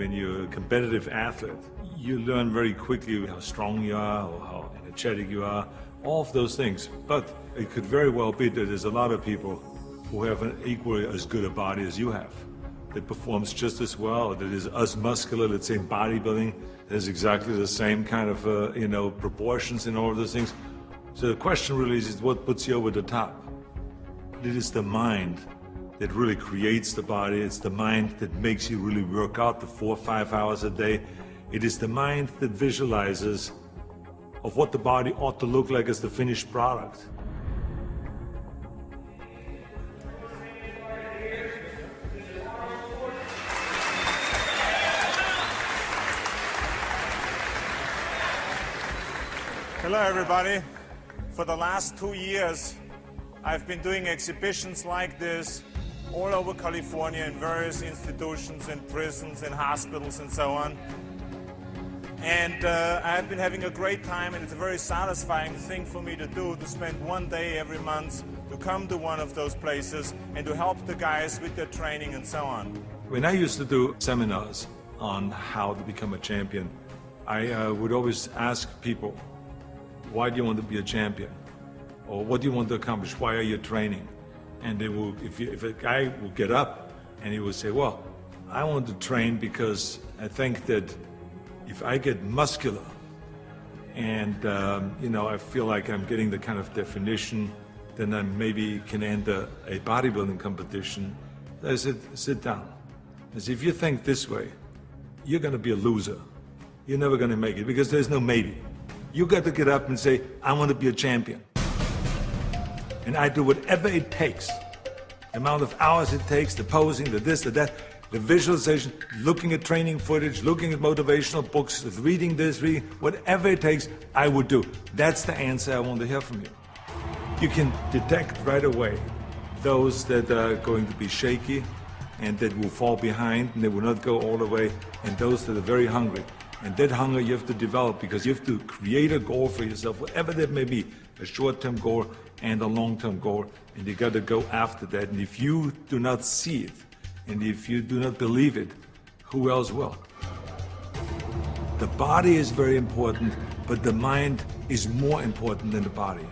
when you're a competitive athlete, you learn very quickly how strong you are or how energetic you are, all of those things. But it could very well be that there's a lot of people who have an equally as good a body as you have, that performs just as well, that is as muscular, let's say in bodybuilding, has exactly the same kind of proportions in all of those things. So the question really is what puts you over the top? It is the mind that really creates the body. It's the mind that makes you really work out the 4 or 5 hours a day. It is the mind that visualizes of what the body ought to look like as the finished product. Hello everybody. For the last 2 years, I've been doing exhibitions like this all over California in various institutions, in prisons, in hospitals and so on. And I've been having a great time, and it's a very satisfying thing for me to do, to spend one day every month to come to one of those places and to help the guys with their training and so on. When I used to do seminars on how to become a champion, I would always ask people, why do you want to be a champion? Or what do you want to accomplish? Why are you training? And they will, if a guy will get up and he will say, well, I want to train because I think that if I get muscular and I feel like I'm getting the kind of definition, then I maybe can enter a bodybuilding competition. I said, sit down. I said, if you think this way, you're going to be a loser. You're never going to make it because there's no maybe. You got to get up and say, I want to be a champion. And I do whatever it takes. The amount of hours it takes, the posing, the this, the that, the visualization, looking at training footage, looking at motivational books, reading this, reading, whatever it takes, I would do. That's the answer I want to hear from you. You can detect right away those that are going to be shaky and that will fall behind and they will not go all the way, and those that are very hungry. And that hunger you have to develop because you have to create a goal for yourself, whatever that may be, a short-term goal and a long-term goal, and you got to go after that. And if you do not see it, and if you do not believe it, who else will? The body is very important, but the mind is more important than the body.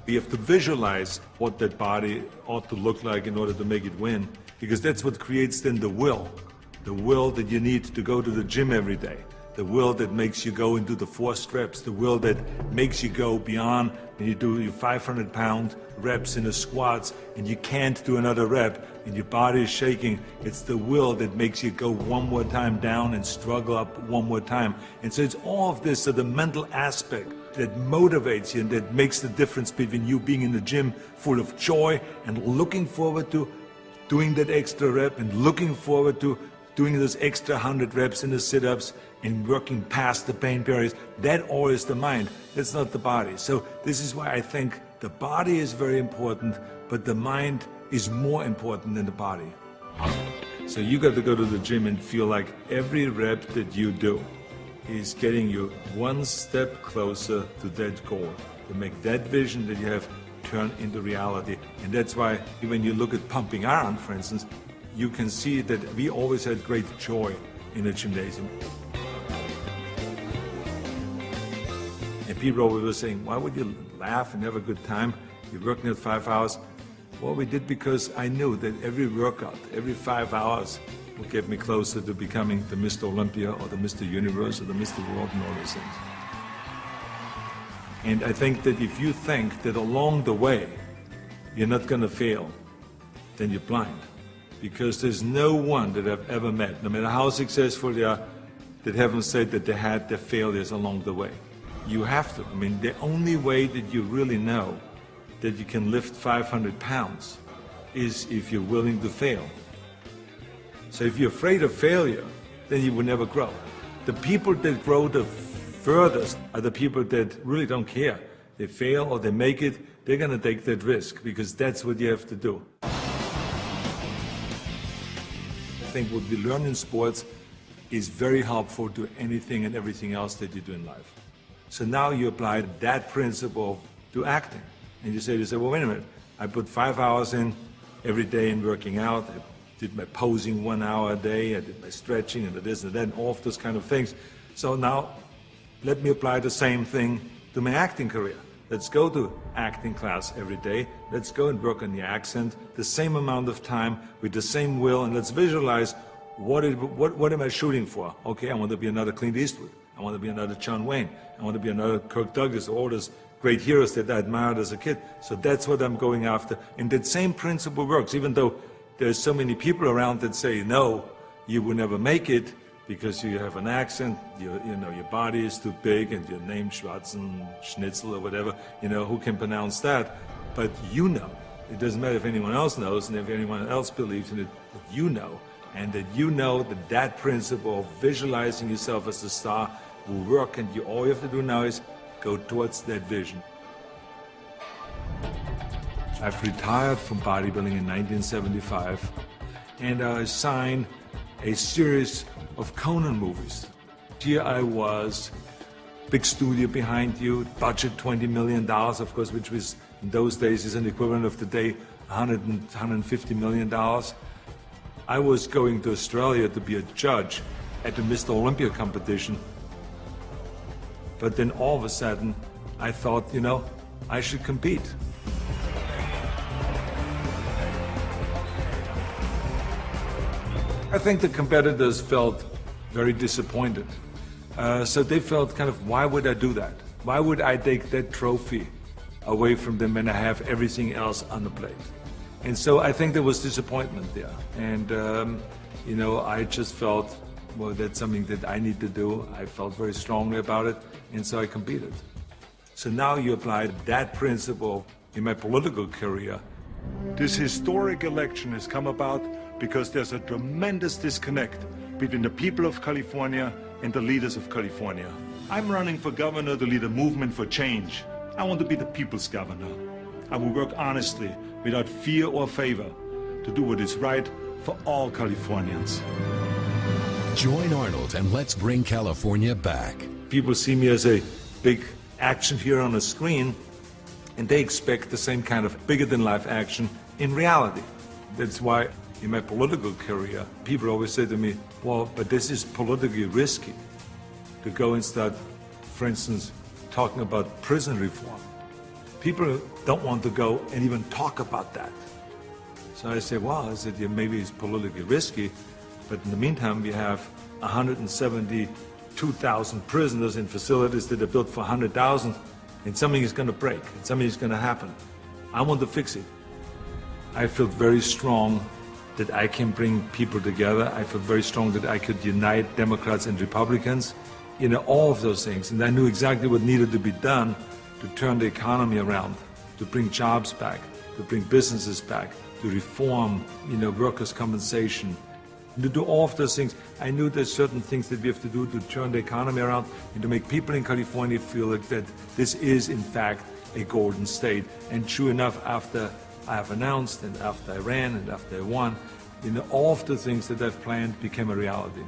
We have to visualize what that body ought to look like in order to make it win, because that's what creates then the will that you need to go to the gym every day. The will that makes you go into the 4 reps, the will that makes you go beyond when you do your 500-pound reps in the squats and you can't do another rep and your body is shaking. It's the will that makes you go one more time down and struggle up one more time. And so it's all of this, so the mental aspect that motivates you and that makes the difference between you being in the gym full of joy and looking forward to doing that extra rep and looking forward to doing those extra 100 reps in the sit-ups and working past the pain barriers. That all is the mind. That's not the body. So this is why I think the body is very important, but the mind is more important than the body. So you got to go to the gym and feel like every rep that you do is getting you one step closer to that goal, to make that vision that you have turn into reality. And that's why when you look at pumping iron, for instance, you can see that we always had great joy in the gymnasium. And people always were saying, why would you laugh and have a good time? You're working at 5 hours. Well, we did because I knew that every workout, every 5 hours would get me closer to becoming the Mr. Olympia or the Mr. Universe or the Mr. World and all those things. And I think that if you think that along the way you're not going to fail, then you're blind. Because there's no one that I've ever met, no matter how successful they are, that haven't said that they had their failures along the way. You have to. I mean, the only way that you really know that you can lift 500 pounds is if you're willing to fail. So if you're afraid of failure, then you will never grow. The people that grow the furthest are the people that really don't care. They fail or they make it, they're going to take that risk because that's what you have to do. I think what we learn in sports is very helpful to anything and everything else that you do in life. So now you apply that principle to acting. And you say, well, wait a minute, I put 5 hours in every day in working out, did my posing 1 hour a day, I did my stretching and the this and that, and all of those kind of things. So now, let me apply the same thing to my acting career. Let's go to acting class every day. Let's go and work on the accent, the same amount of time, with the same will, and let's visualize what am I shooting for? Okay, I want to be another Clint Eastwood. I want to be another John Wayne. I want to be another Kirk Douglas, all those great heroes that I admired as a kid. So that's what I'm going after. And that same principle works, even though there's so many people around that say, no, you will never make it because you have an accent, your body is too big, and your name Schnitzel or whatever, who can pronounce that? But you know. It doesn't matter if anyone else knows and if anyone else believes in it, but you know. And that you know that principle of visualizing yourself as a star will work, and all you have to do now is go towards that vision. I've retired from bodybuilding in 1975, and I signed a series of Conan movies. Here I was, big studio behind you, budget $20 million, of course, which was in those days is an equivalent of today $150 million. I was going to Australia to be a judge at the Mr. Olympia competition. But then all of a sudden, I thought, I should compete. I think the competitors felt very disappointed. So they felt kind of, why would I do that? Why would I take that trophy away from them when I have everything else on the plate? And so I think there was disappointment there. And, I just felt, well, that's something that I need to do. I felt very strongly about it, and so I competed. So now you apply that principle in my political career. This historic election has come about because there's a tremendous disconnect between the people of California and the leaders of California. I'm running for governor to lead a movement for change. I want to be the people's governor. I will work honestly, without fear or favor, to do what is right for all Californians. Join Arnold and let's bring California back. People see me as a big action hero on a screen, and they expect the same kind of bigger-than-life action in reality. That's why in my political career, people always say to me, well, but this is politically risky to go and start, for instance, talking about prison reform. People don't want to go and even talk about that. So I say, well, yeah, maybe it's politically risky, but in the meantime, we have 172,000 prisoners in facilities that are built for 100,000, and something is going to break, and something is going to happen. I want to fix it. I feel very strong that I can bring people together. I feel very strong that I could unite Democrats and Republicans, all of those things. And I knew exactly what needed to be done to turn the economy around, to bring jobs back, to bring businesses back, to reform, workers' compensation, and to do all of those things. I knew there's certain things that we have to do to turn the economy around and to make people in California feel like that this is, in fact, a golden state. And true enough, after I have announced, and after I ran, and after I won, all of the things that I've planned became a reality.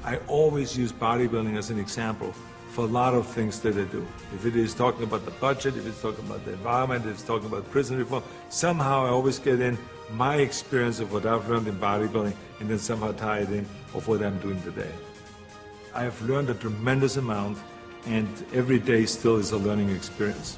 I always use bodybuilding as an example for a lot of things that I do. If it is talking about the budget, if it's talking about the environment, if it's talking about prison reform, somehow I always get in my experience of what I've learned in bodybuilding and then somehow tie it in of what I'm doing today. I have learned a tremendous amount, and every day still is a learning experience.